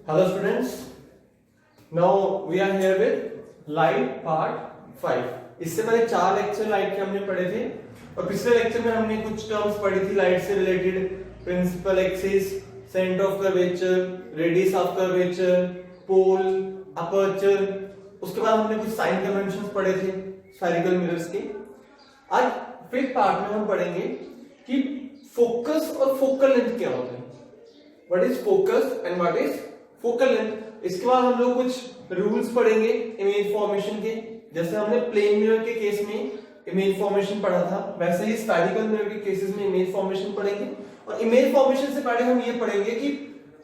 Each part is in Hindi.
Hello students, now we are here with light part 5. इससे पहले 4 लेक्चर लाइट के हमने पढ़े थे और पिछले लेक्चर में हमने कुछ टर्म्स पढ़ी थी लाइट से related, principal axis, centre of curvature, radius of curvature, pole, aperture. उसके बाद हमने कुछ साइन कन्वेंशंस पढ़े थे स्फेरिकल मिरर्स के। आज फिफ्थ पार्ट में हम पढ़ेंगे कि फोकस और फोकल लेंथ क्या होता है, what is focus and what is focal length. इसके बाद हम लोग कुछ रूल्स पढ़ेंगे इमेज फॉर्मेशन के, जैसे हमने प्लेन मिरर के केस में इमेज फॉर्मेशन पढ़ा था, वैसे ही स्फेरिकल मिरर के केसेस में इमेज फॉर्मेशन पढ़ेंगे। और इमेज फॉर्मेशन से पहले हम ये पढ़ेंगे कि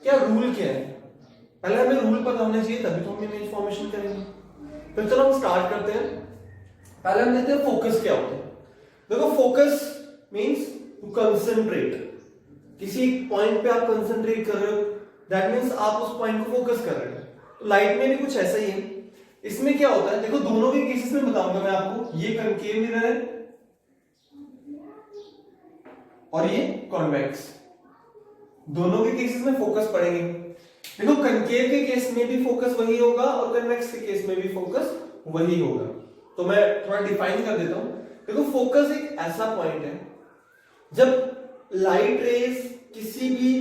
क्या रूल क्या है। पहले हमें रूल पता होना चाहिए तभी तो हम इमेज फॉर्मेशन करेंगे। तो चलो हम स्टार्ट करते हैं। पहले हम देखते हैं फोकस क्या होता है। देखो फोकस मींस टू कंसंट्रेट, किसी पॉइंट पे आप कंसंट्रेट कर रहे हो, दैट मींस आप उस पॉइंट को फोकस कर रहे हो। तो लाइट में भी कुछ ऐसा ही है। इसमें क्या होता है, देखो दोनों के केसेस में बताऊंगा मैं आपको। ये कनकेव मिरर है और ये कॉन्वेक्स, दोनों के केसेस में फोकस पड़ेंगे। देखो कनकेव के केस में भी फोकस वही होगा और कन्वेक्स के केस में भी फोकस वही होगा। तो मैं थोड़ा डिफाइन कर देता हूं। देखो फोकस एक ऐसा पॉइंट है जब लाइट रेज किसी भी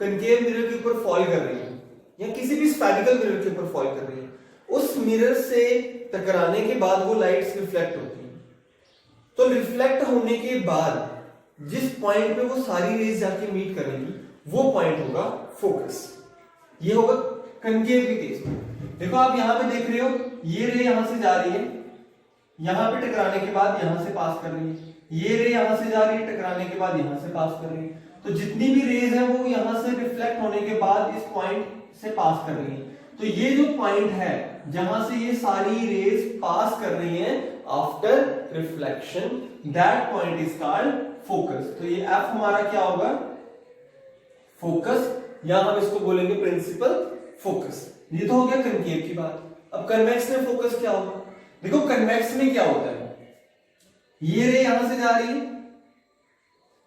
कनकेव मिरर के ऊपर फॉल कर रही है या किसी भी स्फेरिकल मिरर के ऊपर फॉल कर रही है, उस मिरर से टकराने के बाद वो लाइट्स रिफ्लेक्ट होती हैं। तो रिफ्लेक्ट होने के बाद जिस पॉइंट पे वो सारी रेज जाके मीट करेंगी वो पॉइंट होगा फोकस। ये होगा कनकेव के केस में। देखो आप यहां पे देख रहे हो, ये रे यहां से जा रही है, यहां पे टकराने के बाद यहां से पास कर रही है, ये रे यहां से जा रही है, टकराने के बाद यहां से पास कर रही है। तो जितनी भी रेज है वो यहां से रिफ्लेक्ट होने के बाद इस पॉइंट से पास कर रही है। तो ये जो पॉइंट है जहां से ये सारी रेज पास कर रही हैं after reflection, that point is called focus. तो ये एफ हमारा क्या होगा, फोकस, या हम इसको बोलेंगे प्रिंसिपल फोकस। ये तो हो गया कनकेव की बात। अब कन्वेक्स में फोकस क्या होगा। देखो कन्वेक्स में क्या होता है, ये रे यहां से जा रही है,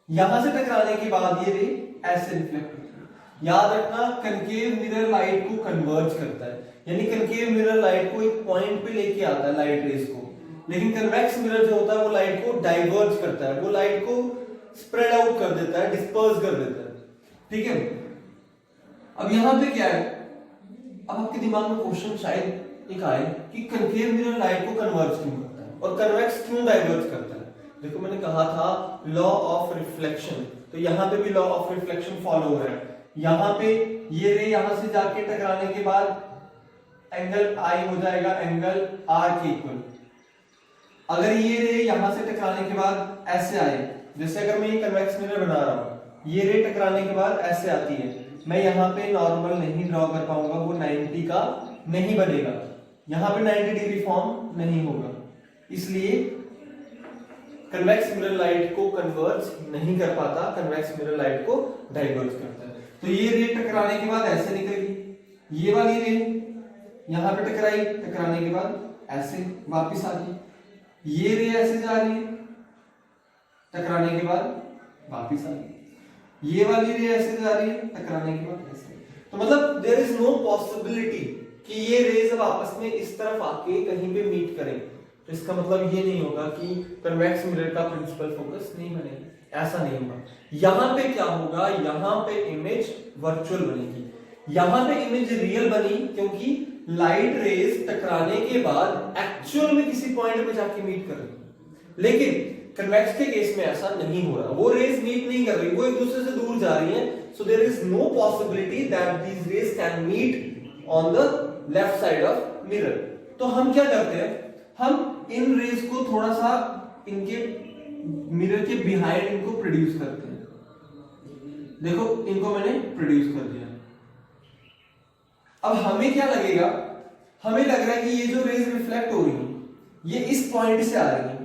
यहां से टकराने के बाद ये रे ऐसे रिफ्लेक्ट होती है। याद रखना कनकेव मिरर लाइट को कन्वर्ज करता है, यानी कनकेव मिरर लाइट को एक पॉइंट पे लेके आता है लाइट रेज को, लेकिन कन्वेक्स मिरर जो होता है वो लाइट को डाइवर्ज करता है, वो लाइट को स्प्रेड आउट कर देता है, डिस्पर्स कर देता है। ठीक है। अब यहां पे क्या है, अब आपके दिमाग में क्वेश्चन शायद एक आए कि कनकेव मिरर लाइट को कन्वर्ज क्यों करता है और कन्वेक्स क्यों डाइवर्ज करता है। देखो मैंने कहा था लॉ ऑफ रिफ्लेक्शन, तो यहां पे भी लॉ ऑफ रिफ्लेक्शन फॉलो हो रहा है। यहां पे ये रे यहां से जाके टकराने के बाद एंगल आई हो जाएगा एंगल आर के इक्वल। अगर ये रे यहां से टकराने के बाद ऐसे आए, जैसे अगर मैं ये कन्वेक्स मिरर बना रहा हूं, ये रे टकराने के बाद ऐसे आती है, मैं यहां पे नॉर्मल नहीं ड्रॉ कर पाऊंगा, वो 90 का नहीं बनेगा, यहां पे 90 डिग्री फॉर्म नहीं होगा, इसलिए कन्वेक्स मिरर लाइट को कन्वर्ज नहीं कर पाता, कन्वेक्स मिरर लाइट को डाइवर्ज करता है। तो ये रे टकराने के बाद ऐसे निकलेगी, ये वाली रे यहां पे टकराई, टकराने के बाद ऐसे वापस आ गई, ये रे ऐसे जा रही है, टकराने के बाद वापस आ गई, ये वाली रे ऐसे जा रही है, टकराने के बाद ऐसे। तो मतलब देयर इज नो पॉसिबिलिटी कि ये रेज अब आपस में इस तरफ आके कहीं पे मीट करें। तो इसका मतलब ये नहीं होगा कि कन्वेक्स मिरर का प्रिंसिपल फोकस नहीं बनेगा, ऐसा नहीं होगा। यहां पे क्या होगा, यहां पे इमेज वर्चुअल बनेगी, यहां पे इमेज रियल बनी क्योंकि लाइट रेज टकराने के बाद एक्चुअल में किसी पॉइंट पे जाके मीट कर रही। लेकिन कन्वेक्स के केस में ऐसा नहीं हो रहा, वो रेज मीट नहीं कर रही, वो एक दूसरे से दूर जा रही हैं। So there is no possibility that these rays can meet on the left side of mirror. तो हम क्या करते हैं, हम इन रेज को थोड़ा सा इनके मिरर के बिहाइंड इनको प्रोड्यूस करते हैं। देखो इनको मैंने प्रोड्यूस कर दिया। अब हमें क्या लगेगा, हमें लग रहा है कि ये जो रेज रिफ्लेक्ट हो रही है ये इस पॉइंट से आ रही है,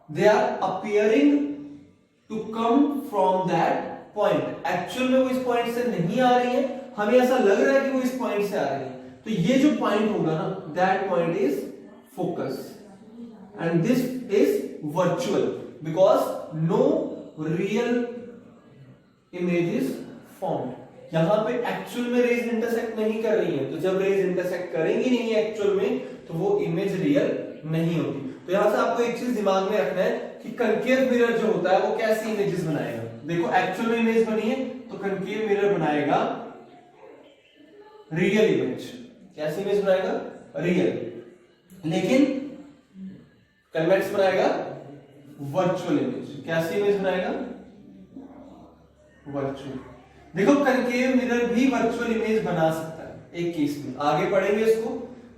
they are appearing to come from that point. Actual में वो इस पॉइंट से नहीं आ रही है, हमें ऐसा लग रहा है कि वो इस पॉइंट से आ रही है। तो ये जो पॉइंट होगा ना, that point is focus and this is virtual because no real image is formed. यहाँ पे एक्चुअल में रेज इंटरसेक्ट नहीं कर रही है, तो जब रेज इंटरसेक्ट करेंगी नहीं एक्चुअल में तो वो इमेज रियल नहीं होती। तो यहां से आपको एक चीज दिमाग में रखना है कि कनकेव मिरर जो होता है वो कैसी इमेजेस बनाएगा। देखो एक्चुअल में इमेज बनी है तो कनकेव मिरर बनाएगा रियल इमेज। कैसी इमेज बनाएगा? रियल। लेकिन कन्वेक्स बनाएगा वर्चुअल इमेज। कैसी इमेज बनाएगा? वर्चुअल। देखो कनकेव मिरर भी वर्चुअल इमेज बना सकता है एक केस में, आगे पढ़ेंगे इसको,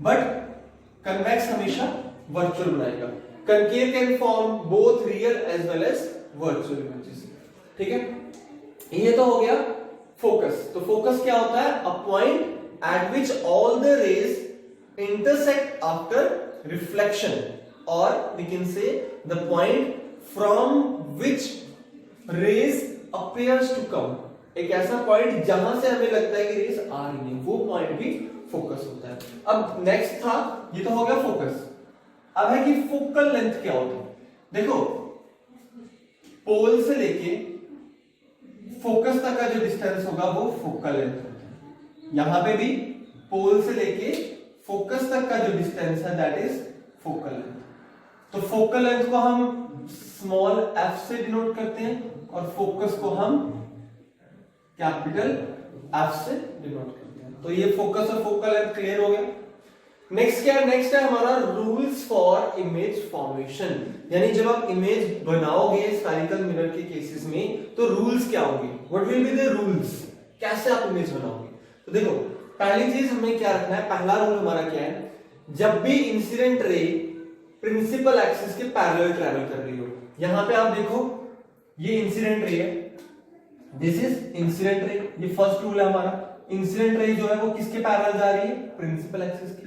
बट कन्वेक्स हमेशा वर्चुअल बनाएगा। Concave can form both real as well as virtual images. ठीक है, ये तो हो गया फोकस। तो फोकस क्या होता है? A point at which all the rays intersect after reflection, or we can say the point from which rays appears to come। एक ऐसा पॉइंट जहां से हमें लगता है कि रेस आ रही है, वो पॉइंट भी फोकस होता है। अब नेक्स्ट था, ये तो हो गया फोकस। अब है कि फोकल लेंथ क्या होती है। देखो पोल से लेके फोकस तक का जो डिस्टेंस होगा वो फोकल लेंथ होता है। यहां पे भी पोल से लेके फोकस तक का जो डिस्टेंस है दैट इज फोकल लेंथ। तो फोकल लेंथ को हम स्मॉल f से डिनोट करते हैं और फोकस को हम कैपिटल F से डिनोट करते हैं। तो ये फोकस और फोकल लेंथ क्लियर हो गया। नेक्स्ट क्या है? नेक्स्ट है हमारा रूल्स फॉर इमेज फॉर्मेशन। यानी जब आप इमेज बनाओगे स्फेरिकल मिरर के केसेस में तो रूल्स क्या होंगे? What will be the rules? कैसे आप इमेज बनाओगे? तो देखो पहली चीज हमें क्या रखना है, पहला रूल हमारा क्या है? जब भी इंसिडेंट रे प्रिंसिपल एक्सिस के पैरेलल ट्रैवल कर रही हो, यहां पे आप देखो ये इंसिडेंट रे है, दिस इज इंसिडेंट रे। ये फर्स्ट रूल है हमारा। इंसिडेंट रे जो है वो किसके पैरेलल जा रही है? प्रिंसिपल एक्सिस की।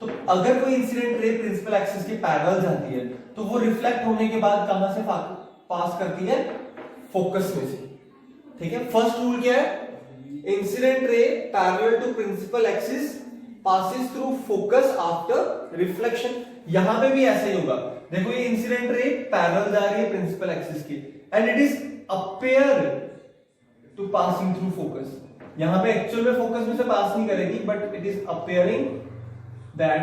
तो अगर कोई इंसिडेंट रे प्रिंसिपल एक्सिस के पैरेलल जाती है तो वो रिफ्लेक्ट होने के बाद कहां से पास करती है? फोकस में से। ठीक है, फर्स्ट रूल क्या है? Incident ray parallel to principal axis passes through focus after reflection। यहां पे भी ऐसे ही होगा। देखो ये इंसिडेंट रे पैरेलल जा रही है प्रिंसिपल एक्सिस की and it is appear to passing through focus. यहां पे एक्चुअल में फोकस में से पास नहीं करेगी but it is appearing that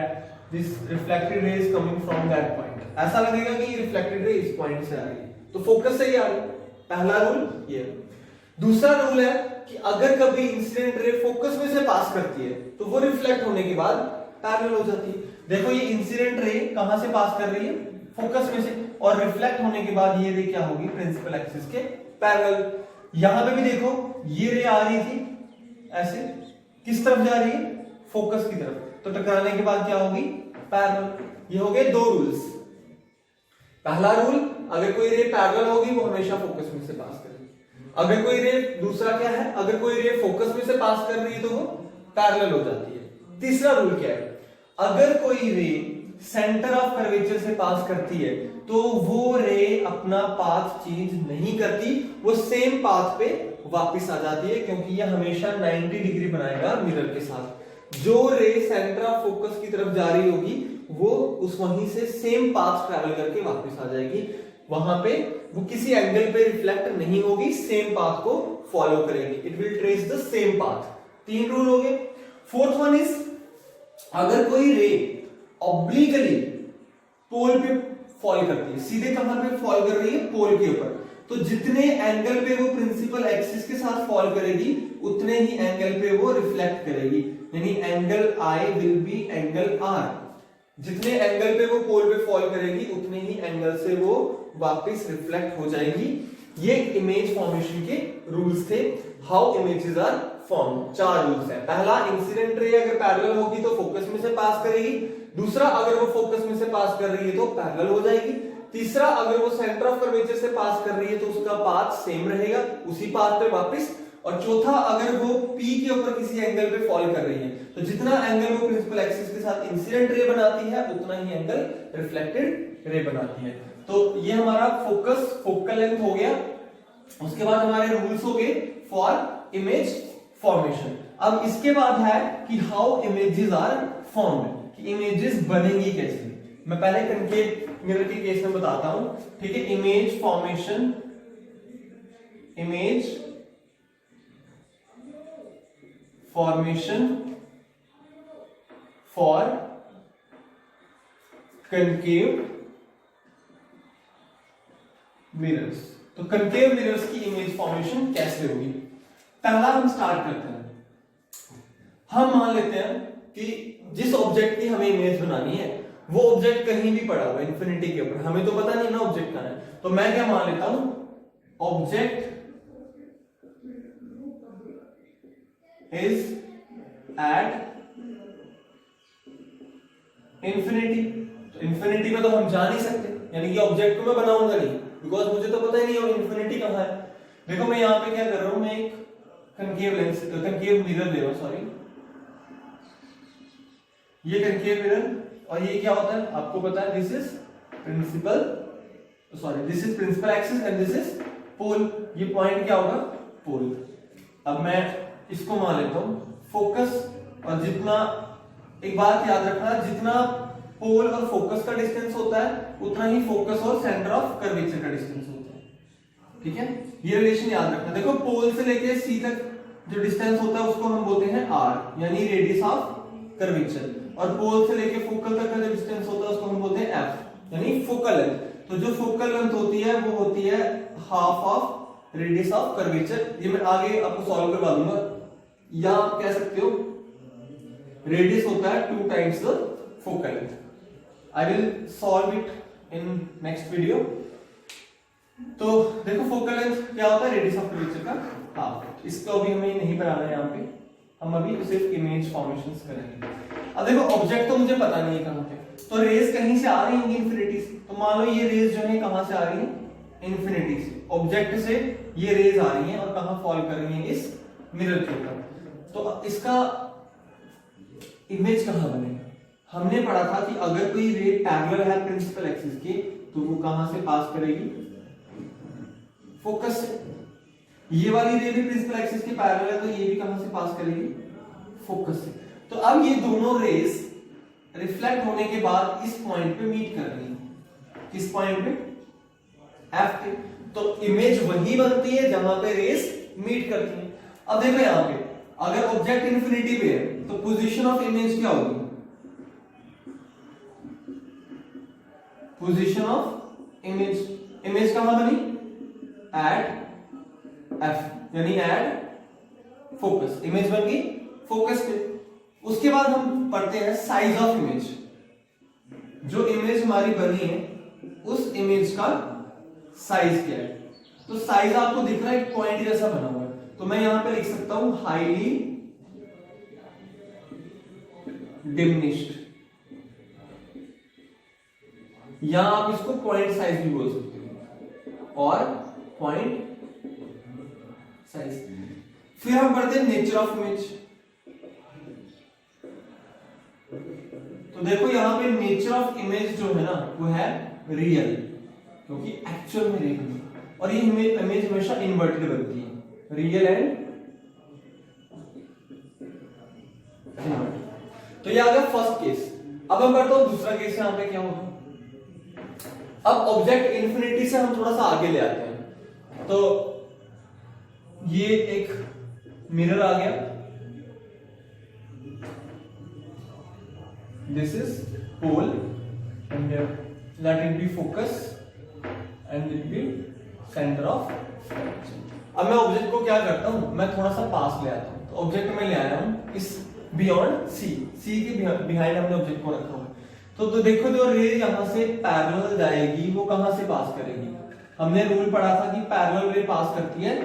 this reflected ray is coming from that point. ऐसा लगेगा कि रिफ्लेक्टेड रे इस पॉइंट से आ रही है, तो फोकस से ही आ रही है। पहला रूल ये। दूसरा रूल है कि अगर कभी इंसिडेंट रे फोकस में से पास करती है तो वो रिफ्लेक्ट होने के बाद पैरेलल हो जाती है। देखो ये इंसिडेंट रे कहां से पास कर रही है? फोकस में से, और रिफ्लेक्ट होने के बाद ये रे क्या होगी? प्रिंसिपल एक्सिस के पैरेलल। यहां पे भी देखो ये रे आ रही थी ऐसे, किस तरफ जा रही है? फोकस की तरफ, तो टकराने के बाद क्या होगी? पैरेलल। ये हो गए दो रूल्स। पहला रूल, अगर कोई रे पैरेलल होगी वो हमेशा फोकस में से पास करेगी। अगर कोई रे, दूसरा क्या है? अगर कोई रे फोकस में से पास कर रही है तो वो पैरेलल हो जाती है। तीसरा रूल क्या है? अगर कोई रे सेंटर ऑफ कर्वेचर से पास करती है तो वो रे अपना पाथ चेंज नहीं करती, वो सेम पाथ पे वापस आ जाती है, क्योंकि ये हमेशा 90 डिग्री बनाएगा मिरर के साथ। जो रे सेंटर ऑफ फोकस की तरफ जा रही होगी वो उस वहीं से सेम पाथ ट्रैवल करके वापस आ जाएगी। वहां पे वो किसी एंगल पे रिफ्लेक्ट नहीं होगी, सेम पाथ को फॉलो करेगी। It will trace the same path. तीन रूल हो गए। फोर्थ वन इज, अगर कोई रे ऑब्लिकली पोल पे फॉल करती है, सीधे कहां पे फॉल कर रही है? पोल के ऊपर, तो जितने एंगल पे वो प्रिंसिपल एक्सिस के साथ फॉल करेगी उतने ही एंगल पे वो रिफ्लेक्ट करेगी। यानी angle i will be angle r. जितने एंगल पे वो पोल पे फॉल करेगी उतने ही एंगल से वो वापस रिफ्लेक्ट हो जाएगी। ये इमेज फॉर्मेशन के रूल्स थे, हाउ इमेजेस आर फॉर्म। चार रूल्स हैं। पहला, इंसिडेंट रे अगर पैरेलल होगी तो फोकस में से पास करेगी। दूसरा, अगर वो फोकस में से पास कर रही है तो पैरेलल हो जाएगी। तीसरा, अगर वो सेंटर ऑफ कर्वेचर से पास कर रही है तो उसका पाथ सेम रहेगा, उसी पाथ पे वापस। और चौथा, अगर वो P के ऊपर किसी एंगल पे फॉल कर रही है तो जितना एंगल वो प्रिंसिपल एक्सिस के साथ इंसिडेंट रे बनाती है उतना ही एंगल रिफ्लेक्टेड रे बनाती है। तो ये हमारा फोकस, फोकल लेंथ हो गया। उसके बाद हमारे रूल्स हो गए फॉर इमेज फॉर्मेशन। अब इसके बाद है कि हाउ इमेजेस आर फॉर्म्ड, कि इमेजेस बनेंगी कैसे। मैं पहले कनकेव मिरर के केस में बताता हूं, ठीक है। Image formation, image formation for concave mirrors. तो कनकेव मिरर्स की इमेज फॉर्मेशन कैसे होगी? पहला हम स्टार्ट करते हैं। हम मान लेते हैं कि जिस ऑब्जेक्ट की हमें इमेज बनानी है वो ऑब्जेक्ट कहीं भी पड़ा हुआ है इंफिनिटी के ऊपर, हमें तो पता नहीं ना ऑब्जेक्ट कहां है। तो मैं क्या मान लेता हूं, ऑब्जेक्ट इज एट इंफिनिटी। तो इंफिनिटी में तो हम जा नहीं सकते, यानी कि ऑब्जेक्ट को मैं बनाऊंगा नहीं, बिकॉज मुझे तो पता ही नहीं है इंफिनिटी कहां है। देखो मैं यहां पे क्या कर रहा हूं, मैं एक कंकेव मिरर ले रहा हूं, सॉरी ये कंकेव मिरर, और ये क्या होता है आपको पता है, this is principal axis and this is pole. ये पॉइंट क्या होगा, पोल। अब मैं इसको मान लेता हूं फोकस, और जितना, एक बात याद रखना, जितना पोल और फोकस का डिस्टेंस होता है उतना ही फोकस और सेंटर ऑफ कर्वेचर का डिस्टेंस होता है। ठीक है, ये रिलेशन याद रखना। देखो पोल से लेके सी तक जो डिस्टेंस होता है उसको हम बोलते हैं आर, यानी रेडियस ऑफ कर्वेचर, और पोल से लेके फोकल तक का जो डिस्टेंस होता है उसको हम बोलते हैं एफ, यानी फोकल लेंथ। तो जो फोकल लेंथ होती है वो होती है half of radius of curvature. ये मैं आगे आपको सॉल्व करवा दूंगा। या आप कह सकते हो रेडियस होता है 2 times the focal length. I will solve it in next video. तो देखो फोकल लेंथ क्या होता है, रेडियस ऑफ कर्वेचर का हाफ। इसको अभी हमें नहीं बनाना है यहाँ पे, हम अभी सिर्फ इमेज फॉर्मेशंस करेंगे। अब देखो ऑब्जेक्ट तो मुझे पता नहीं है कहां पे, तो रेज कहीं से आ रही होंगी इंफिनिटी से। तो मान लो ये रेज जो है कहां से आ रही है, इंफिनिटी से। ऑब्जेक्ट से ये रेज आ रही हैं और कहां फॉल कर रही हैं, इस मिरर के ऊपर। तो इसका इमेज कहां बनेगा? हमने पढ़ा था कि अगर कोई रे पैरेलल है प्रिंसिपल एक्सिस के तो वो कहां से पास करेगी, फोकस से। ये वाली रे भी प्रिंसिपल एक्सिस के पैरेलल है तो ये भी कहां से पास करेगी, फोकस से। तो अब ये दोनों रेज रिफ्लेक्ट होने के बाद इस पॉइंट पे मीट कर रही है। किस पॉइंट पे, एफ पे। तो इमेज वही बनती है जहां पे रेज मीट करती है। अब देखो यहां पे अगर ऑब्जेक्ट इंफिनिटी पे है तो पोजीशन ऑफ इमेज क्या होगी, पोजीशन ऑफ इमेज कहां बनी, एट एफ, यानी एट फोकस। इमेज बन गई फोकस पे। उसके बाद हम पढ़ते हैं साइज ऑफ इमेज। जो इमेज हमारी बनी है उस इमेज का साइज क्या है। तो साइज आपको दिख रहा है एक पॉइंट जैसा बना हुआ है, तो मैं यहां पे लिख सकता हूं हाईली डिमिनिश्ड, या आप इसको पॉइंट साइज भी बोल सकते हो, और पॉइंट साइज। फिर हम पढ़ते हैं नेचर ऑफ इमेज। तो देखो यहां पे नेचर ऑफ इमेज जो है ना वो है रियल, क्योंकि एक्चुअल में रियल है, और ये इमेज हमेशा इन्वर्टेड बनती है, रियल एंड। तो ये आ गया फर्स्ट केस। अब हम करते हैं दूसरा केस। यहां पे क्या होगा, अब ऑब्जेक्ट इंफिनिटी से हम थोड़ा सा आगे ले आते हैं। तो ये एक मिरर आ गया, this is pole and let it be focus and it be centre of. अब मैं ऑब्जेक्ट को क्या करता हूं, मैं थोड़ा सा पास ले आता हूं। तो ऑब्जेक्ट में ले आया हूं इस बियॉन्ड सी के बिहाइंड हमने ऑब्जेक्ट को रखा हुआ है। तो देखो जो रे यहां से पैरेलल जाएगी वो कहां से पास करेगी, हमने रूल पढ़ा था कि पैरेलल रे पास करती है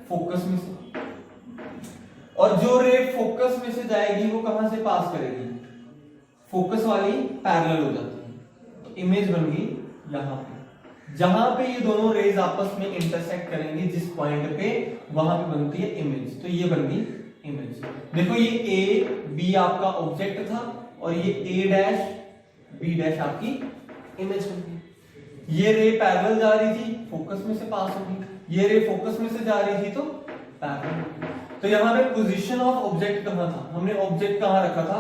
फोकस में से, और जो रे फोकस में से जाएगी वो कहां से पास करेगी, फोकस वाली पैरेलल हो जाती है। तो इमेज बन गई यहां पे, जहां पे ये दोनों रेज आपस में इंटरसेक्ट करेंगी जिस पॉइंट पे, वहां पे बनती है इमेज। तो ये बन गई इमेज। देखो ये ए बी आपका ऑब्जेक्ट था, और ये ए डैश बी डैश आपकी इमेज बन गई। ये रे पैरेलल जा रही थी, फोकस में से पास होगी। ये रे फोकस में से जा रही थी तो पैरेलल। तो यहां पे पोजीशन ऑफ ऑब्जेक्ट कहां था, हमने ऑब्जेक्ट कहां रखा था,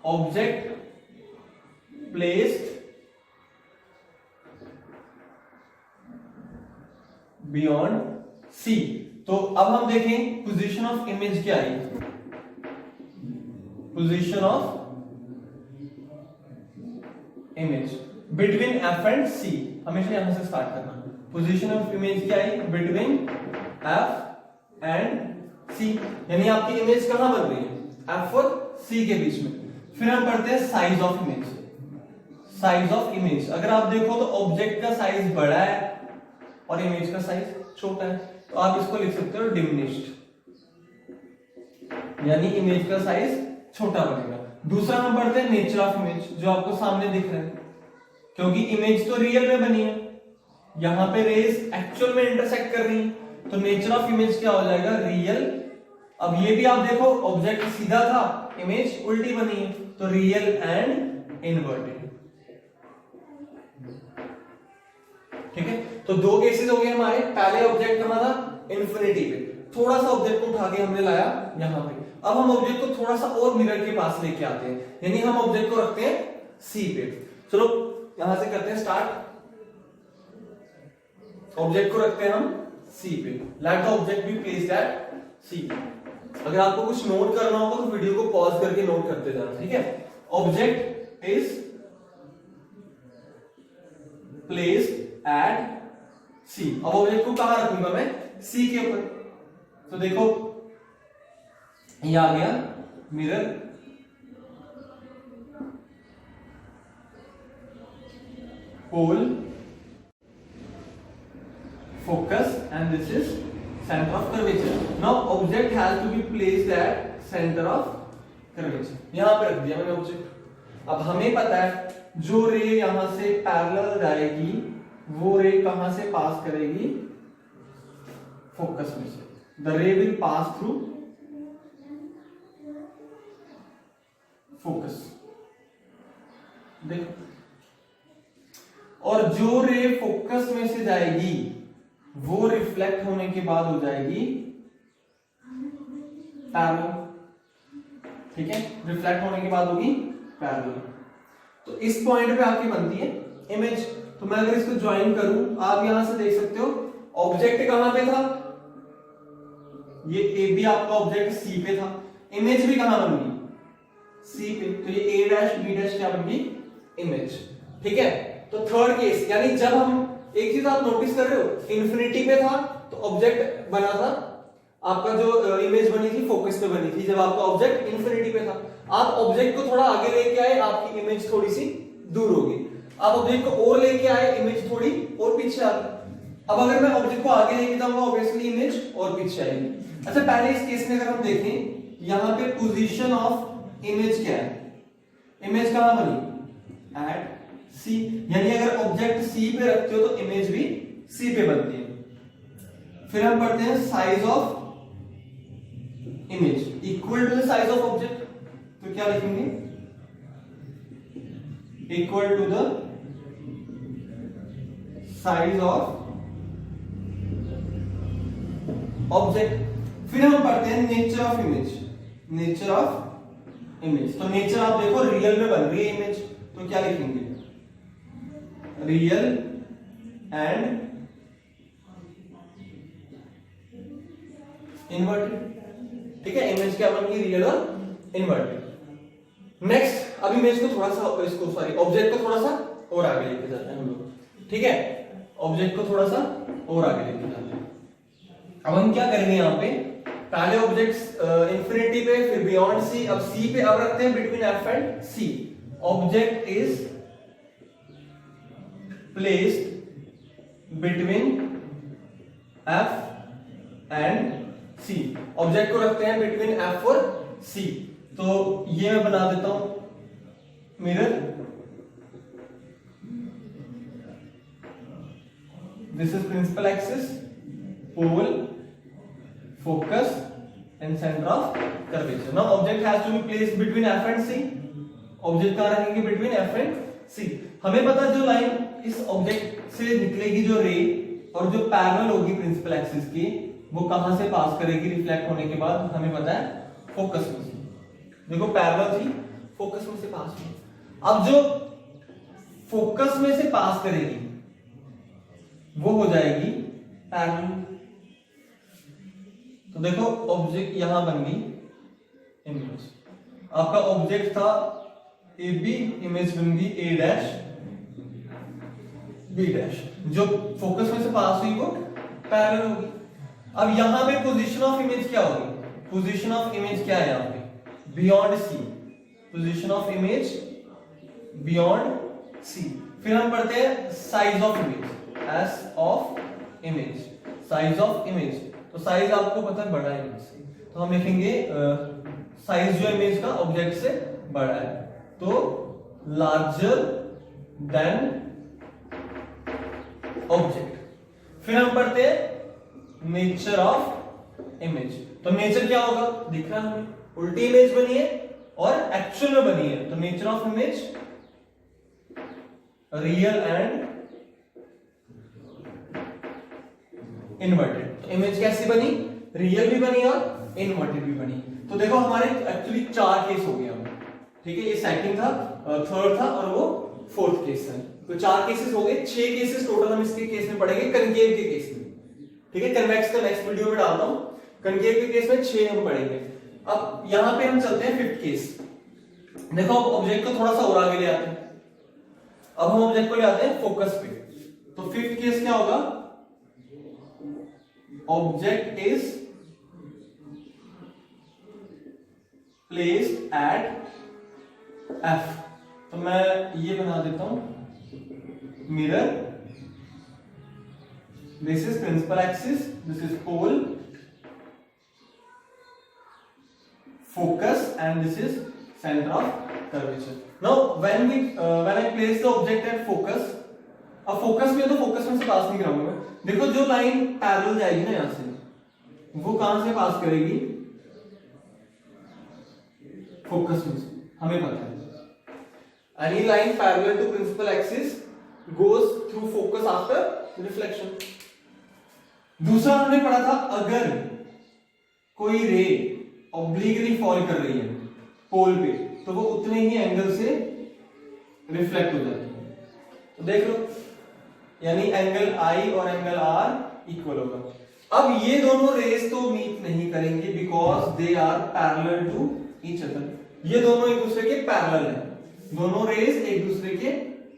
ऑब्जेक्ट प्लेस्ड बियॉन्ड सी। तो अब हम देखें पोजीशन ऑफ इमेज क्या आई, position of image between F and C, हमेशा यहां से स्टार्ट करना। पोजीशन ऑफ इमेज क्या है, बिटवीन एफ एंड सी, यानी आपकी इमेज कहां बन रही है, एफ और सी के बीच में। फिर हम पढ़ते हैं size of image. Size of image, अगर आप देखो तो ऑब्जेक्ट का साइज बड़ा है और इमेज का साइज छोटा है, तो आप इसको लिख सकते हो डिमिनिश्ड, यानी इमेज का साइज छोटा बनेगा। दूसरा हम पढ़ते हैं नेचर ऑफ इमेज, जो आपको सामने दिख रहा है, क्योंकि इमेज तो रियल में बनी है, यहां पे रेज एक्चुअल में इंटरसेक्ट कर रही है, तो नेचर ऑफ इमेज क्या हो जाएगा, रियल। अब ये भी आप देखो, ऑब्जेक्ट सीधा था, इमेज उल्टी बनी है, तो रियल एंड इनवर्टेड। ठीक है, तो दो केसेस हो गए हमारे। पहले ऑब्जेक्ट कहां था, इन्फिनिटी पे, थोड़ा सा ऑब्जेक्ट को उठा के हमने लाया यहां पे। अब हम ऑब्जेक्ट को थोड़ा सा और मिरर के पास लेके आते हैं, यानी हम ऑब्जेक्ट को रखते हैं सी पे। चलो यहां से करते हैं स्टार्ट। ऑब्जेक्ट को रखते हैं हम सी पे, let the object be placed at C. अगर आपको कुछ नोट करना होगा तो वीडियो को पॉज करके नोट करते जाना, ठीक है। ऑब्जेक्ट इज प्लेस्ड एट सी। अब ऑब्जेक्ट को कहां रखूंगा मैं, सी के ऊपर। तो देखो ये आ गया mirror, pole, focus, and this is center of curvature. Now object has to be placed at center of curvature. यहां पे रख दिया मैंने ऑब्जेक्ट। अब हमें पता है जो रे यहां से पैरेलल जाएगी वो रे कहां से पास करेगी, फोकस में से। द रे विल पास थ्रू फोकस, देखो। और जो रे फोकस में से जाएगी वो रिफ्लेक्ट होने के बाद हो जाएगी पैरेलल, ठीक है, रिफ्लेक्ट होने के बाद होगी पैरेलल। तो इस पॉइंट पे आपकी बनती है इमेज। तो मैं अगर इसको ज्वाइन करूं, आप यहां से देख सकते हो ऑब्जेक्ट कहां पे था, ये ए बी आपका ऑब्जेक्ट सी पे था, इमेज भी कहां बन गई, सी पे। तो ये ए डैश बी डैश क्या बन गई, इमेज, ठीक है। तो थर्ड केस, यानी जब हम एक चीज आप नोटिस कर रहे हो, इन्फिनिटी पे था तो ऑब्जेक्ट बना था, आपका जो इमेज बनी थी फोकस पे बनी थी। जब आपका ऑब्जेक्ट इन्फिनिटी पे था, आप ऑब्जेक्ट को थोड़ा आगे लेके आए, आपकी इमेज थोड़ी सी दूर होगी। आप ऑब्जेक्ट को और लेके आए, इमेज थोड़ी और पीछे आ गई। अब अगर मैं ऑब्जेक्ट को आगे लेके जाऊंगा, ऑब्वियसली इमेज और पीछे आएगी। अच्छा, पहले इस केस में अगर हम देखें, यहां पे पोजीशन ऑफ इमेज क्या है, इमेज कहां बनी, एट सी, यानी अगर ऑब्जेक्ट सी पे रखते हो तो इमेज भी सी पे बनती है। फिर हम पढ़ते हैं size of image equal to the size of object. तो क्या लिखेंगे, equal to the size of object. फिर हम पढ़ते हैं nature of image. Nature of image, तो नेचर आप देखो रियल में बन रही है इमेज, तो क्या लिखेंगे, रियल एंड इन्वर्टेड, ठीक है। इमेज क्या बन गई, रियल और इन्वर्टेड। नेक्स्ट, अब इमेज को थोड़ा सा, इसको सॉरी ऑब्जेक्ट को थोड़ा सा और आगे लेके जाते हैं हम लोग, ठीक है। ऑब्जेक्ट को थोड़ा सा और आगे लेके जाते हैं। अब हम क्या करेंगे, यहां पे पहले ऑब्जेक्ट इन्फिनिटी पे, फिर बियॉन्ड सी, अब सी पे अब रखते हैं between F and C. Object is placed between F and C. Object को रखते हैं बिटवीन एफ और सी। तो ये मैं बना देता हूं mirror, this is principal axis, pole, focus and center of curvature. Now object has to be placed between f and c. Object कहां रखेंगे, between f and c। हमें पता है जो लाइन इस ऑब्जेक्ट से निकलेगी, जो रे और जो पैरेलल होगी प्रिंसिपल एक्सिस की, वो कहां से पास करेगी रिफ्लेक्ट होने के बाद, हमें पता है फोकस में से। देखो पैरेलल थी, फोकस में से पास हुई। अब जो फोकस में से पास करेगी वो हो जाएगी पैरेलल। तो देखो ऑब्जेक्ट यहां बन गई इमेज, आपका ऑब्जेक्ट था ए बी, इमेज बन गई ए डैश बी डैश, जो फोकस में से पास हुई वो पैरेलल होगी। अब यहां पे पोजीशन ऑफ इमेज क्या होगी? पोजीशन ऑफ इमेज क्या है यहाँ पे? Beyond C, position of image beyond C. फिर हम पढ़ते हैं size of image, S of image, size of image. तो साइज आपको पता है बड़ा है इमेज से, तो हम लिखेंगे साइज जो इमेज का ऑब्जेक्ट से बड़ा है, तो लार्जर देन ऑब्जेक्ट। फिर हम पढ़ते हैं नेचर ऑफ इमेज। तो नेचर क्या होगा? दिख रहा है हमें, उल्टी इमेज बनी है और एक्चुअल में बनी है, तो nature of image real and inverted. तो इमेज कैसी बनी? रियल भी बनी और इन्वर्टेड भी बनी। तो देखो हमारे एक्चुअली 4 केस हो गए अब, ठीक है, ये सेकंड था, थर्ड था और वो फोर्थ केस है। तो 4 केसेस हो गए, 6 केसेस टोटल हम इसके केस में पढ़ेंगे, कनकेव के केस में, ठीक है। कन्वेक्स का नेक्स्ट वीडियो में डालता हूं। कनकेव के केस में 6 हम पढ़ेंगे। अब यहां पे हम चलते हैं फिफ्थ केस। देखो अब ऑब्जेक्ट को थोड़ा सा और आगे ले आते हैं। अब हम ऑब्जेक्ट को ले आते हैं फोकस पे। तो फिफ्थ केस क्या होगा? Object is placed at F. तो मैं ये बना देता हूं mirror, this is principal axis, this is pole, focus, and this is center of curvature. Now when I place the object at focus, अब फोकस में तो फोकस में से पास नहीं कराऊंगा मैं। देखो जो लाइन पैरेलल जाएगी ना यहां से, वो कहां से पास करेगी? फोकस में से, हमें पता है। Any line parallel to principal axis goes through focus after reflection. दूसरा हमने पढ़ा था, अगर कोई रे ऑब्लिकली फॉल कर रही है पोल पे, तो वो उतने ही एंगल से रिफ्लेक्ट हो जाती है। तो देख लो, यानी एंगल आई और एंगल आर इक्वल होगा। अब ये दोनों रेस तो मीट नहीं करेंगे because they are parallel to each other. ये दोनों एक दूसरे के पैरेलल हैं, दोनों रेस एक दूसरे के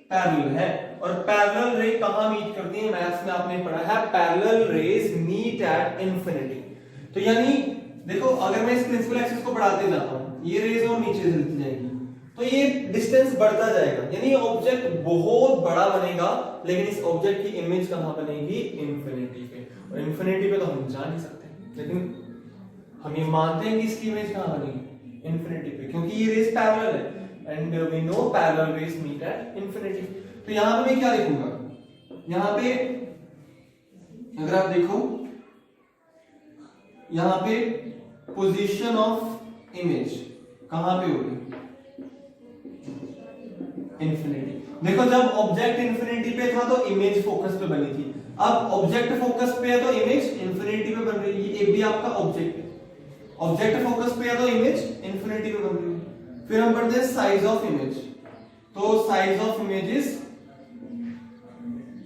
पैरेलल है। और पैरेलल रे कहां मीट करती है? मैथ्स में आपने पढ़ा है, parallel rays meet at infinity. तो यानी देखो, अगर मैं इस प्रिंसिपल एक्सिस को बढ़ाते जाता हूं, ये रेज और नीचे चलती जाएगी, तो ये डिस्टेंस बढ़ता जाएगा, यानी ऑब्जेक्ट बहुत बड़ा बनेगा, लेकिन इस ऑब्जेक्ट की इमेज कहां बनेगी? इंफिनिटी पे। और इंफिनिटी पे तो हम जा नहीं सकते, लेकिन हम ये मानते हैं कि इसकी इमेज कहां बनेगी? इंफिनिटी पे, क्योंकि ये रेस पैरेलल है and we know parallel rays meet at infinity. तो यहां पे मैं क्या लिखूंगा? यहां पे अगर आप देखो, यहां पे पोजीशन ऑफ इमेज कहां पे होगी? इंफिनिटी। देखो जब ऑब्जेक्ट इंफिनिटी पे था तो इमेज फोकस पे बनी थी, अब ऑब्जेक्ट फोकस पे है तो इमेज इंफिनिटी पे बन रही है। ये भी आपका ऑब्जेक्ट है, ऑब्जेक्ट फोकस पे है तो इमेज इंफिनिटी पे बन रही है। फिर हम पढ़ते हैं साइज ऑफ इमेज। तो size of image is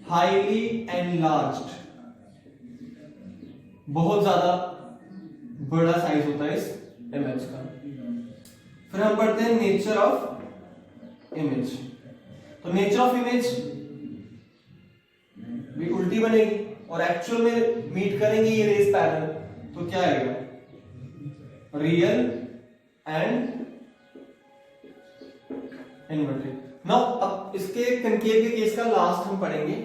highly enlarged, बहुत ज्यादा बड़ा साइज होता है इस इमेज का। फिर हम पढ़ते हैं नेचर ऑफ इमेज। तो नेचर ऑफ इमेज भी उल्टी बनेगी और एक्चुअल में मीट करेंगे ये रेस पैरेलल, तो क्या आएगा? Real and inverted. नाउ अब इसके कनकेव के केस का लास्ट हम पढ़ेंगे।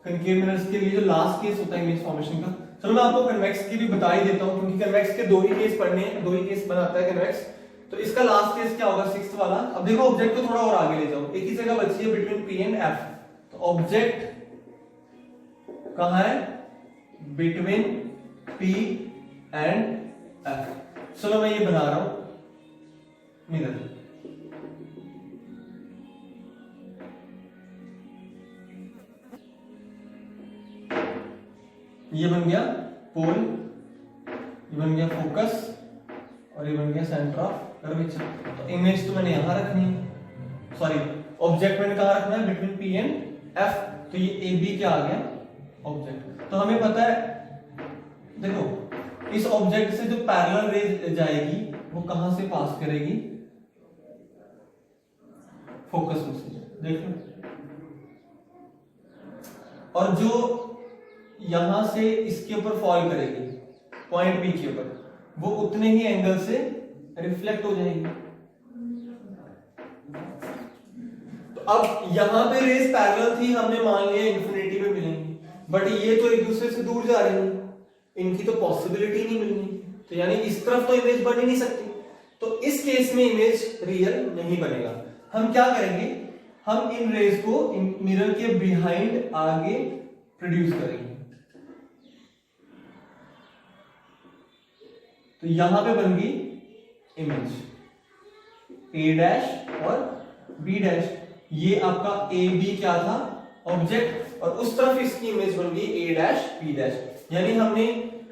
कनकेव मिरर्स के लिए जो लास्ट केस होता है इमेज फॉर्मेशन का, चलो मैं आपको कन्वेक्स की भी बता ही देता हूं, क्योंकि कन्वेक्स के 2 ही केस पढ़ने हैं, 2 ही केस बनाता है कन्वेक्स। तो इसका लास्ट केस क्या होगा? 6th वाला। अब देखो ऑब्जेक्ट को थोड़ा और आगे ले जाओ, एक ही जगह बची है बिटवीन पी एंड एफ। तो ऑब्जेक्ट कहां है? Between P and F. चलो मैं ये बना रहा हूं मिरर। ये बन गया पोल, ये बन गया फोकस और ये बन गया सेंटर ऑफ कर्वेचर। तो इमेज तो मैंने यहां रखनी है, सॉरी ऑब्जेक्ट मैंने कहां रखना है? Between P and F. तो ये ए बी क्या आ गया? ऑब्जेक्ट। तो हमें पता है, देखो इस ऑब्जेक्ट से जो पैरेलल रेज जाएगी वो कहां से पास करेगी? फोकस प्रोसीजर देख लो। और जो यहां से इसके ऊपर फॉल करेगी पॉइंट बी के ऊपर, वो उतने ही एंगल से रिफ्लेक्ट हो जाएगी। तो अब यहां पे रेस पैरेलल थी, हमने मान लिया इंफिनिटी पे मिलेंगी, बट ये तो एक दूसरे से दूर जा रही है, इनकी तो पॉसिबिलिटी नहीं मिलनी, तो यानी इस तरफ तो इमेज बन ही नहीं सकती, तो इस केस में इमेज रियल नहीं बनेगा। हम क्या करेंगे, हम इन रेस को मिरर के बिहाइंड आगे प्रोड्यूस करेंगे। तो यहां पे बन गई इमेज ए डैश और बी डैश, ये आपका ए बी क्या था ऑब्जेक्ट, और उस तरफ इसकी इमेज बन गई ए डैश बी डैश। यानी हमने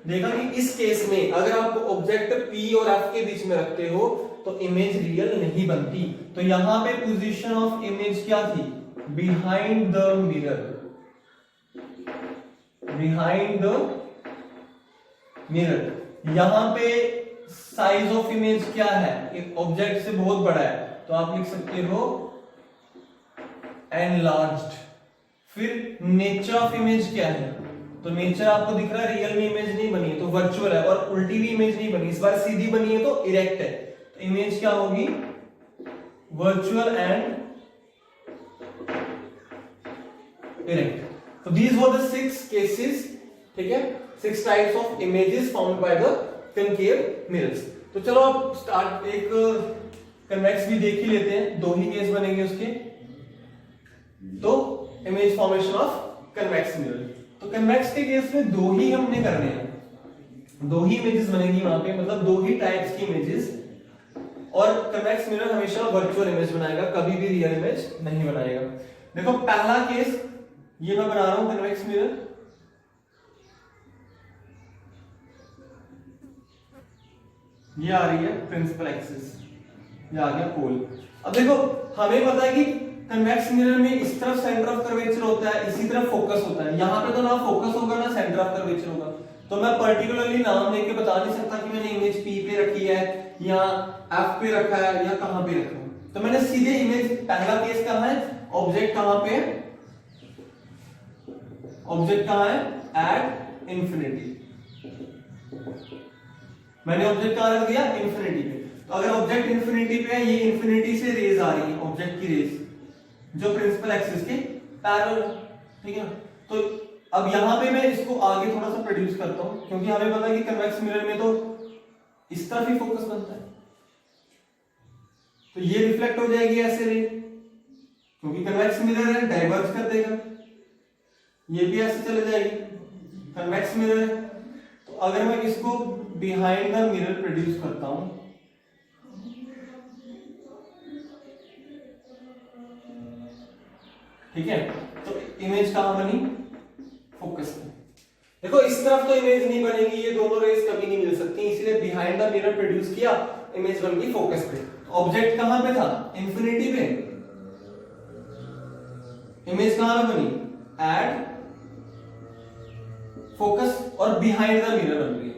देखा कि इस केस में अगर आप ऑब्जेक्ट पी और एफ के बीच में रखते हो तो इमेज रियल नहीं बनती। तो यहां पे पोजीशन ऑफ इमेज क्या थी, behind the mirror, behind the mirror. यहां पे साइज ऑफ इमेज क्या है, एक ऑब्जेक्ट से बहुत बड़ा है, तो आप लिख सकते हो एनलार्ज्ड। फिर नेचर ऑफ इमेज क्या है, तो नेचर आपको दिख रहा है रियल में इमेज नहीं बनी है तो वर्चुअल है, और उल्टी भी इमेज नहीं बनी, इस बार सीधी बनी है तो इरेक्ट है, तो इमेज क्या होगी वर्चुअल एंड इरेक्ट। तो दीज वर द 6 केसेस, ठीक है, 6 types of images found by the concave mirrors. तो चलो अब स्टार्ट एक कन्वेक्स भी देख ही लेते हैं, 2 ही केस बनेंगे उसके। तो image formation of convex mirror, तो कन्वेक्स के केस में 2 ही हमने करने हैं, 2 ही इमेजेस बनेंगी वहां पे, मतलब 2 ही टाइप्स की इमेजेस, और कन्वेक्स मिरर हमेशा वर्चुअल इमेज बनाएगा, कभी भी रियल इमेज नहीं बनाएगा। देखो पहला केस ये मैं बना रहा हूं कन्वेक्स मिरर, ये आ रही है प्रिंसिपल एक्सिस, ये आ गया पोल। अब देखो हमें पता है कि कन्वेक्स मिरर में इस तरफ सेंटर ऑफ कर्वेचर होता है, इसी तरफ फोकस होता है, यहां पे तो ना फोकस होगा ना सेंटर ऑफ कर्वेचर होगा, तो मैं पर्टिकुलरली नाम लेके बता नहीं सकता कि मैंने इमेज पी पे रखी है या एफ पे रखा है या कहां पे रखा है। तो मैंने सीधे इमेज, पहला केस कहां है, ऑब्जेक्ट कहां पे है, ऑब्जेक्ट कहां है एट इंफिनिटी, मैंने ऑब्जेक्ट कहां रख दिया इंफिनिटी पे। तो अगर ऑब्जेक्ट इंफिनिटी पे है, ये इंफिनिटी से रेज आ रही है, ऑब्जेक्ट की रेज जो प्रिंसिपल एक्सिस के पैरेलल, ठीक है। तो अब यहां पे मैं इसको आगे थोड़ा सा प्रोड्यूस करता हूं, क्योंकि हमें पता है कि कन्वेक्स मिरर में तो इस तरफ ही फोकस बनता है, तो ये रिफ्लेक्ट हो जाएगी ऐसे रे, क्योंकि कन्वेक्स मिरर है, डाइवर्ज कर देगा, ये भी ऐसे चले जाएगी, कन्वेक्स मिरर है। तो अगर मैं इसको बिहाइंड द मिरर प्रोड्यूस करता हूं, ठीक है, तो इमेज कहां बनी, फोकस में। देखो इस तरफ तो इमेज नहीं बनेगी, ये दोनों रेस कभी नहीं मिल सकती, इसलिए बिहाइंड द मिरर प्रोड्यूस किया, इमेज बन गई फोकस पे। ऑब्जेक्ट कहां पे था, इंफिनिटी पे, इमेज कहां पे बनी एट फोकस और बिहाइंड द मिरर बन गई,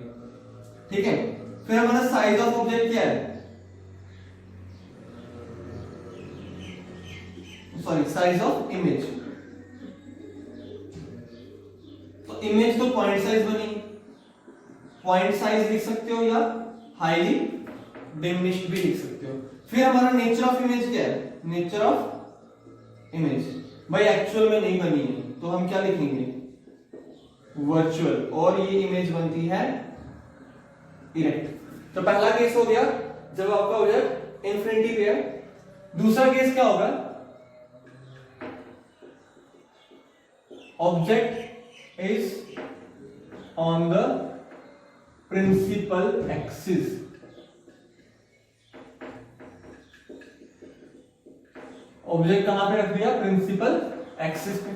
ठीक है। फिर हमारा साइज ऑफ ऑब्जेक्ट क्या है, सॉरी साइज ऑफ इमेज, तो इमेज तो पॉइंट साइज बनी, पॉइंट साइज लिख सकते हो या हाईली डिमिनिश्ड भी लिख सकते हो। फिर हमारा नेचर ऑफ इमेज क्या है, नेचर ऑफ इमेज भाई एक्चुअल में नहीं बनी है, तो हम क्या लिखेंगे वर्चुअल, और ये इमेज बनती है इरेक्ट। तो पहला केस हो गया जब आपका ऑब्जेक्ट इंफिनिटी पे है। दूसरा केस क्या होगा, object is on the principal axis, object कहां पे रख दिया, प्रिंसिपल एक्सिस पे।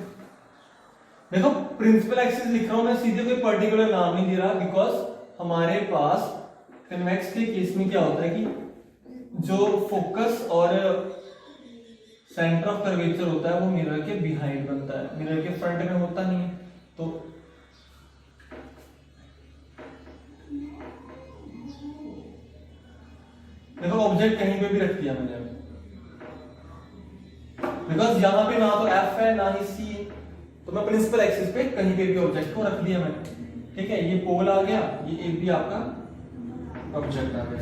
देखो प्रिंसिपल एक्सिस लिख रहा हूं मैं, सीधे कोई पर्टिकुलर नाम नहीं दे रहा, बिकॉज हमारे पास कन्वेक्स के केस में क्या होता है कि जो फोकस और सेंटर ऑफ कर्वेचर होता है वो मिरर के बिहाइंड बनता है, मिरर के फ्रंट में होता नहीं है। तो देखो ऑब्जेक्ट कहीं पे भी रख दिया मैंने, बिकॉज यहाँ पे ना तो एफ है ना ही सी है, तो मैं प्रिंसिपल एक्सिस पे कहीं पे भी ऑब्जेक्ट को रख दिया मैंने, ठीक है। ये पोल आ गया, ये एक भी आपका ऑब्जेक्ट आ गया।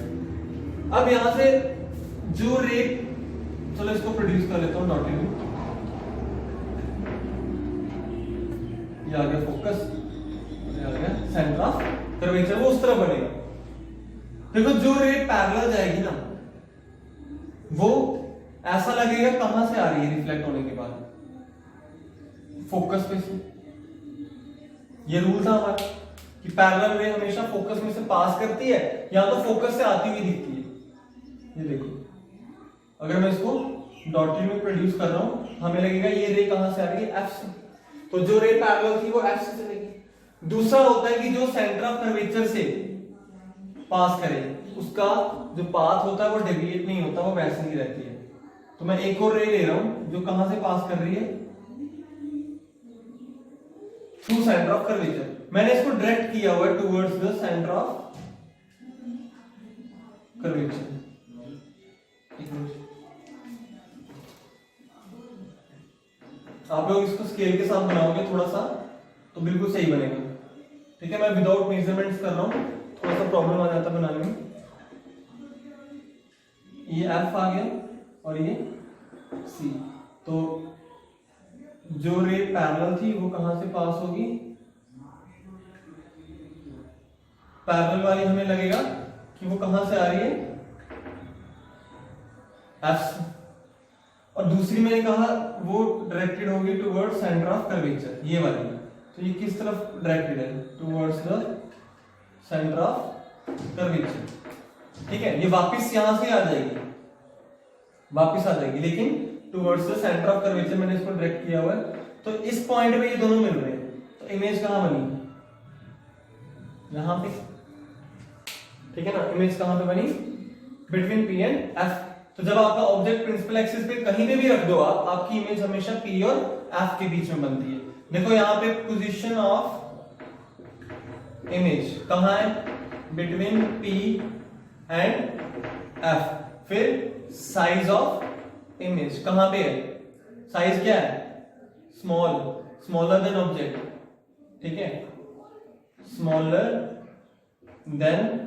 अब यहां से जो रे, चलो इसको प्रोड्यूस कर लेता हूं डॉटेड में, ये आ गया फोकस, ये आ गया सेंटर ऑफ कर्वेचर, वो उस तरह बनेगा। देखो जो रे पैरेलल जाएगी ना, वो ऐसा लगेगा कहां से आ रही है रिफ्लेक्ट होने के बाद, फोकस पे से। ये रूल था हमारा कि पैरेलल रे हमेशा फोकस में से पास करती है या तो फोकस से आती हुई दिखती है। ये देखो, अगर मैं इसको डॉटेड में प्रोड्यूस कर रहा हूं, हमें लगेगा ये रे कहां से आ रही है, एफ से, तो जो रे पैरेलल थी वो एफ से चलेगी। दूसरा होता है कि जो सेंटर ऑफ कर्वेचर से पास करे, उसका जो पाथ होता है वो डेविएट नहीं होता, वो वैसे ही रहती है। तो मैं एक और रे ले रहा हूं जो कहां से पास कर रही है, थ्रू सेंटर ऑफ कर्वेचर। मैंने इसको डायरेक्ट किया हुआ है towards the centre of curvature. आप लोग इसको स्केल के साथ बनाओगे थोड़ा सा तो बिल्कुल सही बनेगा, ठीक है। मैं विदाउट मेजरमेंट्स कर रहा हूं, थोड़ा सा प्रॉब्लम आ जाता बनाने में। ये एफ आ गया और ये सी, तो जो रे पैरेलल थी वो कहां से पास होगी, पैरेलल वाली हमें लगेगा कि वो कहां से आ रही है, एफ से। और दूसरी मैंने कहा वो डायरेक्टेड होगी टुवर्ड्स सेंटर ऑफ कर्वेचर, ये वाली। तो ये किस तरफ डायरेक्टेड है, towards the centre of curvature, ठीक है। ये वापस यहां से आ जाएगी, वापस आ जाएगी, लेकिन towards the centre of curvature मैंने इसको डायरेक्ट किया हुआ है। तो इस पॉइंट पे ये दोनों मिल रहे हैं, तो इमेज कहां बनी, यहां पे, ठीक है ना। इमेज कहां पे बनी, बिटवीन पी एंड एफ। तो जब आपका ऑब्जेक्ट प्रिंसिपल एक्सिस पे कहीं पे भी रख दो आप, आपकी इमेज हमेशा पी और एफ के बीच में बनती है। देखो यहां पे पोजीशन ऑफ इमेज कहां है, बिटवीन पी एंड एफ। फिर साइज ऑफ इमेज कहां पे है, साइज क्या है, स्मॉल, स्मॉलर देन ऑब्जेक्ट, ठीक है, स्मॉलर देन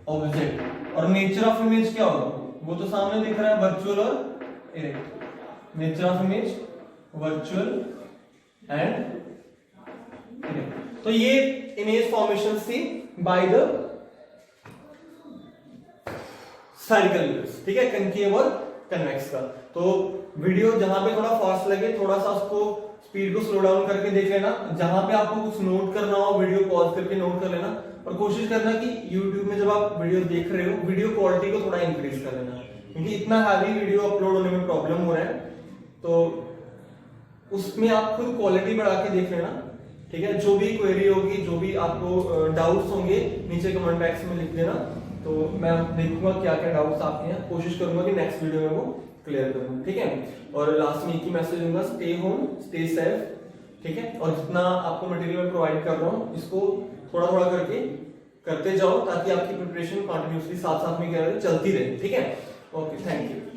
ऑब्जेक्ट। और नेचर ऑफ इमेज क्या होगा, वो तो सामने दिख रहा है, वर्चुअल और erect. Nature of image virtual and erect. तो ये इमेज फॉर्मेशन थी बाय द स्फेरिकल मिरर्स, ठीक है, कनकेव और कन्वेक्स का। तो वीडियो जहां पे थोड़ा फास्ट लगे, थोड़ा सा उसको स्पीड को स्लो डाउन करके देख लेना। जहां पे आपको कुछ नोट करना हो, वीडियो पॉज करके नोट कर लेना। और कोशिश करना कि YouTube में जब आप वीडियो देख रहे हो, वीडियो क्वालिटी को थोड़ा इंक्रीज कर लेना, क्योंकि इतना हैवी वीडियो अपलोड होने में प्रॉब्लम हो रहा है। तो उसमें आप खुद क्वालिटी बढ़ा के देख लेना, ठीक है। जो भी क्वेरी होगी, जो भी आपको डाउट्स होंगे, नीचे कमेंट बॉक्स में लिख देना, तो मैं देखूंगा क्या क्या डाउट्स आपके हैं। कोशिश करूंगा कि नेक्स्ट वीडियो में वो क्लियर करूंगा, ठीक है। और लास्ट में एक ही मैसेज दूंगा, स्टे होम स्टे सेफ, ठीक है। और जितना आपको मटेरियल मैं प्रोवाइड कर रहा हूँ, इसको थोड़ा थोड़ा करके करते जाओ, ताकि आपकी प्रिपरेशन कंटिन्यूअसली साथ साथ में क्या चलती रहे, ठीक है। Okay, thank you.